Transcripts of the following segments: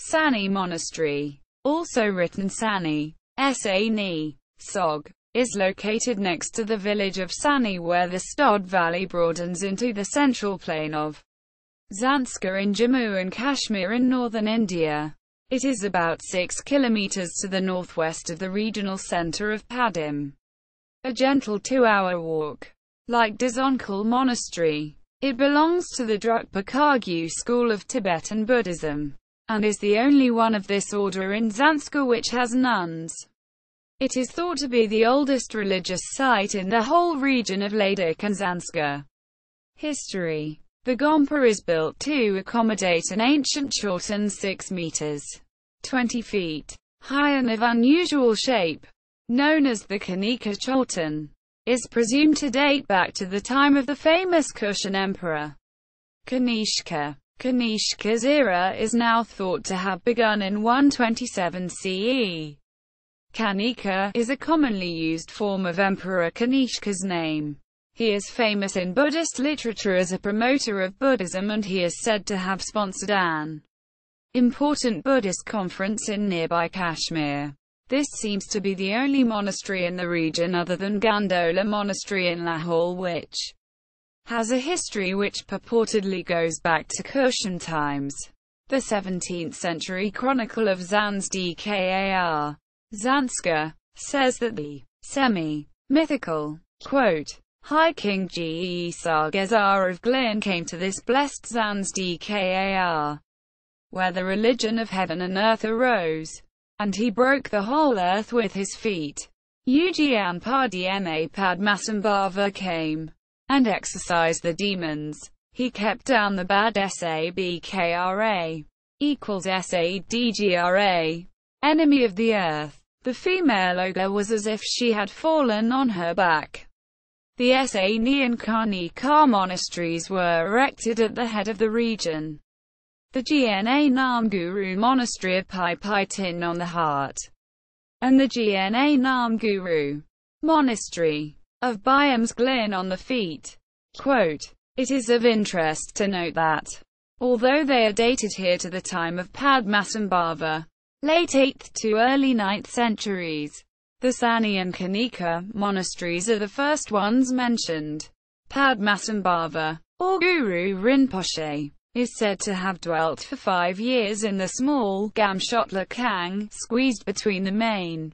Sani Monastery, also written Sanee, Sanee, tshog, is located next to the village of Sanee where the Stod Valley broadens into the central plain of Zanskar in Jammu and Kashmir in northern India. It is about 6 kilometers to the northwest of the regional center of Padum. A gentle 2-hour walk. Like Dzongkhul Monastery, it belongs to the Drukpa Kargyu school of Tibetan Buddhism, and is the only one of this order in Zanskar which has nuns. It is thought to be the oldest religious site in the whole region of Ladakh and Zanskar. History. The Gompa is built to accommodate an ancient chorten 6 meters, 20 feet, high and of unusual shape, known as the Kanishka chorten, is presumed to date back to the time of the famous Kushan emperor Kanishka. Kanishka's era is now thought to have begun in 127 CE. Kanishka is a commonly used form of Emperor Kanishka's name. He is famous in Buddhist literature as a promoter of Buddhism, and he is said to have sponsored an important Buddhist conference in nearby Kashmir. This seems to be the only monastery in the region other than Gondola Monastery in Lahore which has a history which purportedly goes back to Kushan times. The 17th century chronicle of Zanskar, Zanskar, says that the semi-mythical, quote, High King Gesar of Glin came to this blessed Zanskar, where the religion of heaven and earth arose, and he broke the whole earth with his feet. Ujjain Padma Padmasambhava came, and exorcised the demons. He kept down the bad Sabkra, equals Sadgra, enemy of the earth. The female ogre was as if she had fallen on her back. The Sanee and Kanishka monasteries were erected at the head of the region. The Gna Nam Guru Monastery of Pai Pai Tin on the Heart, and the Gna Nam Guru Monastery of Byams Glin on the Feet. Quote, it is of interest to note that, although they are dated here to the time of Padmasambhava, late 8th to early 9th centuries, the Sanee and Kanishka monasteries are the first ones mentioned. Padmasambhava, or Guru Rinpoche, is said to have dwelt for 5 years in the small Gamshotla Kang, squeezed between the main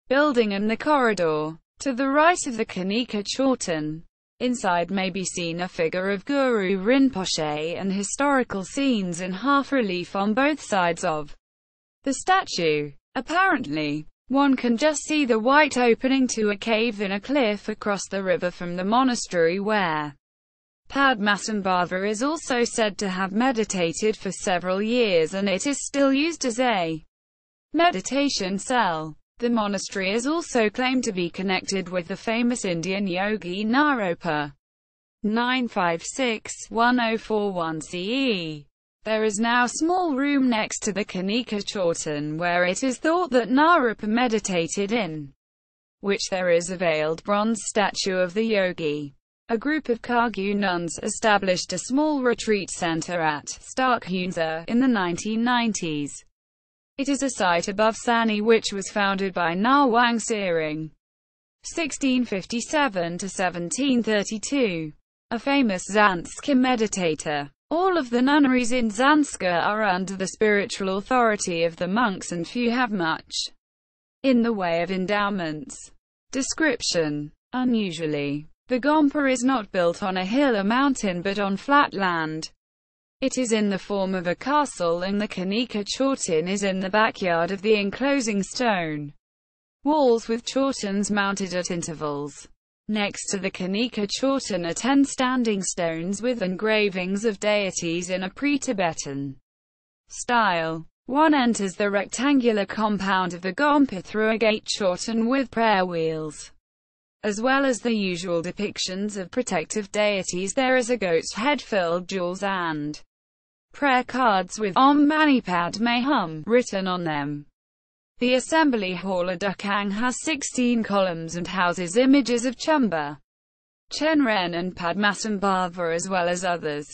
building and the corridor. To the right of the Kanishka chorten, inside may be seen a figure of Guru Rinpoche and historical scenes in half-relief on both sides of the statue. Apparently, one can just see the white opening to a cave in a cliff across the river from the monastery where Padmasambhava is also said to have meditated for several years, and it is still used as a meditation cell. The monastery is also claimed to be connected with the famous Indian yogi Naropa 956-1041 CE. There is now a small room next to the Kanishka chorten where it is thought that Naropa meditated in, which there is a veiled bronze statue of the yogi. A group of Kargyu nuns established a small retreat center at Stod Valley in the 1990s. It is a site above Sanee which was founded by Nawang Sering, 1657–1732, a famous Zanskar meditator. All of the nunneries in Zanskar are under the spiritual authority of the monks, and few have much in the way of endowments. Description. Unusually, the Gompa is not built on a hill or mountain but on flat land. It is in the form of a castle, and the Kanishka chorten is in the backyard of the enclosing stone walls with chortens mounted at intervals. Next to the Kanishka chorten are 10 standing stones with engravings of deities in a pre-Tibetan style. One enters the rectangular compound of the Gompa through a gate chorten with prayer wheels. As well as the usual depictions of protective deities, there is a goat's head filled jewels and prayer cards with Om Mani Padme Hum written on them. The assembly hall Ladakh has 16 columns and houses images of Chumba, Chenren and Padmasambhava as well as others.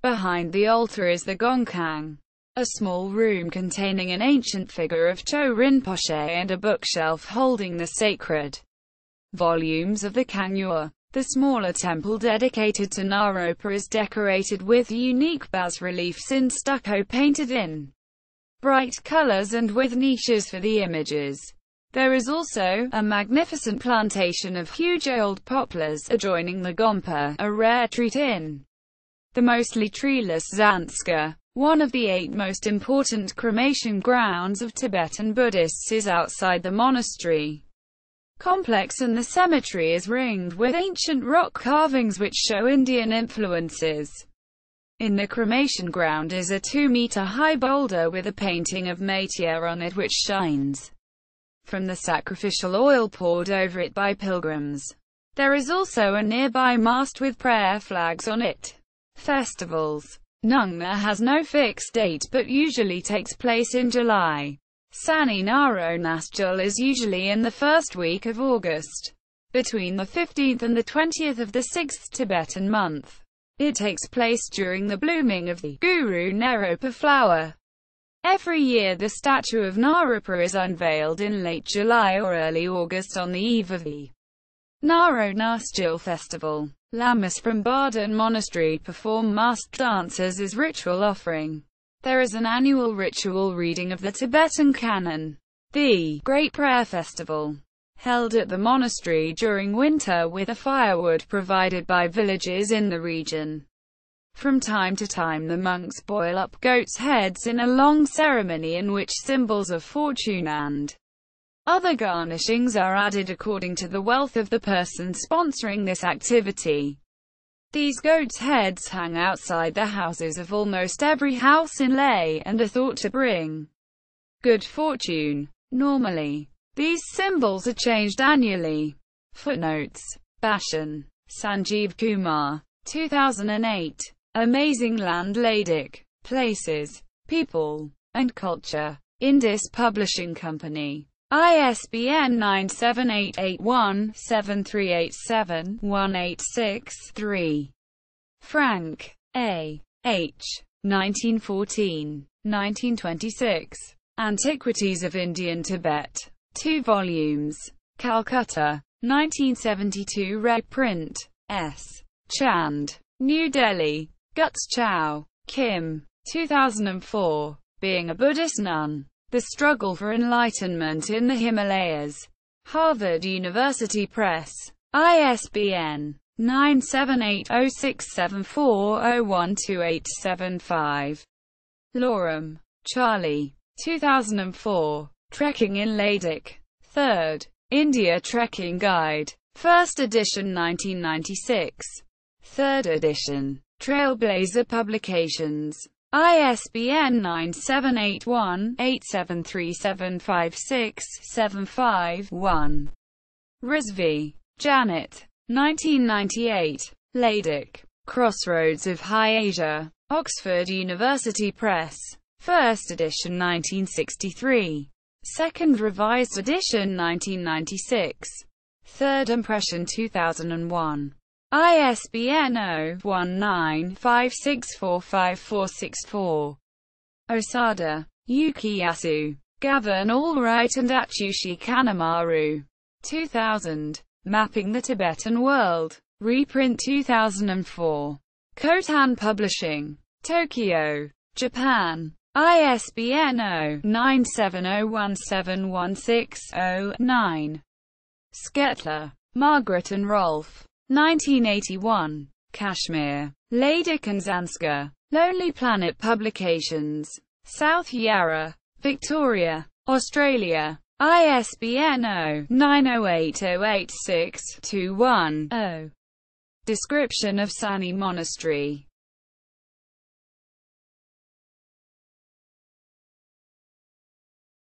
Behind the altar is the Gongkang, A small room containing an ancient figure of Cho Rinpoche and a bookshelf holding the sacred volumes of the Kangyur. The smaller temple dedicated to Naropa is decorated with unique bas-reliefs in stucco painted in bright colors and with niches for the images. There is also a magnificent plantation of huge old poplars adjoining the Gompa, a rare treat in the mostly treeless Zanskar. One of the 8 most important cremation grounds of Tibetan Buddhists is outside the monastery complex, and the cemetery is ringed with ancient rock carvings which show Indian influences. In the cremation ground is a 2-meter-high boulder with a painting of Meitya on it which shines from the sacrificial oil poured over it by pilgrims. There is also a nearby mast with prayer flags on it. Festivals. Nungna has no fixed date but usually takes place in July. Sani Monastery is usually in the first week of August, between the 15th and the 20th of the 6th Tibetan month. It takes place during the blooming of the Guru Naropa flower. Every year the statue of Naropa is unveiled in late July or early August on the eve of the Naro-Naskjil festival. Lamas from Padum Monastery perform masked dances as ritual offering. There is an annual ritual reading of the Tibetan Canon, the Great Prayer Festival, held at the monastery during winter with a firewood provided by villages in the region. From time to time the monks boil up goats' heads in a long ceremony in which symbols of fortune and other garnishings are added according to the wealth of the person sponsoring this activity. These goats' heads hang outside the houses of almost every house in Leh and are thought to bring good fortune. Normally, these symbols are changed annually. Footnotes. Bashan. Sanjeev Kumar. 2008. Amazing Land, Ladakh. Places, People, and Culture. Indus Publishing Company. ISBN 97881-7387-186-3. Frank. A. H. 1914. 1926. Antiquities of Indian Tibet. 2 volumes. Calcutta. 1972. Reprint. S. Chand. New Delhi. Guts Chow. Kim. 2004. Being a Buddhist Nun. The Struggle for Enlightenment in the Himalayas. Harvard University Press. ISBN 9780674012875. Loram. Charlie. 2004. Trekking in Ladakh. 3rd. India Trekking Guide. 1st edition 1996. 3rd edition. Trailblazer Publications. ISBN 9781873756751. Rizvi. Janet. 1998. Ladakh. Crossroads of High Asia. Oxford University Press. 1st edition 1963. 2nd revised edition 1996. 3rd impression 2001. ISBN 0-19-56454464. Osada. Yukiyasu. Gavin Allwright and Atsushi Kanemaru. 2000. Mapping the Tibetan World. Reprint 2004. Kotan Publishing. Tokyo, Japan. ISBN 0-9701716-0-9. Sketler, Margaret and Rolf. 1981. Kashmir, Ladakh and Zanskar. Lonely Planet Publications. South Yarra, Victoria, Australia. ISBN 0-908086-21-0. Description of Sani Monastery.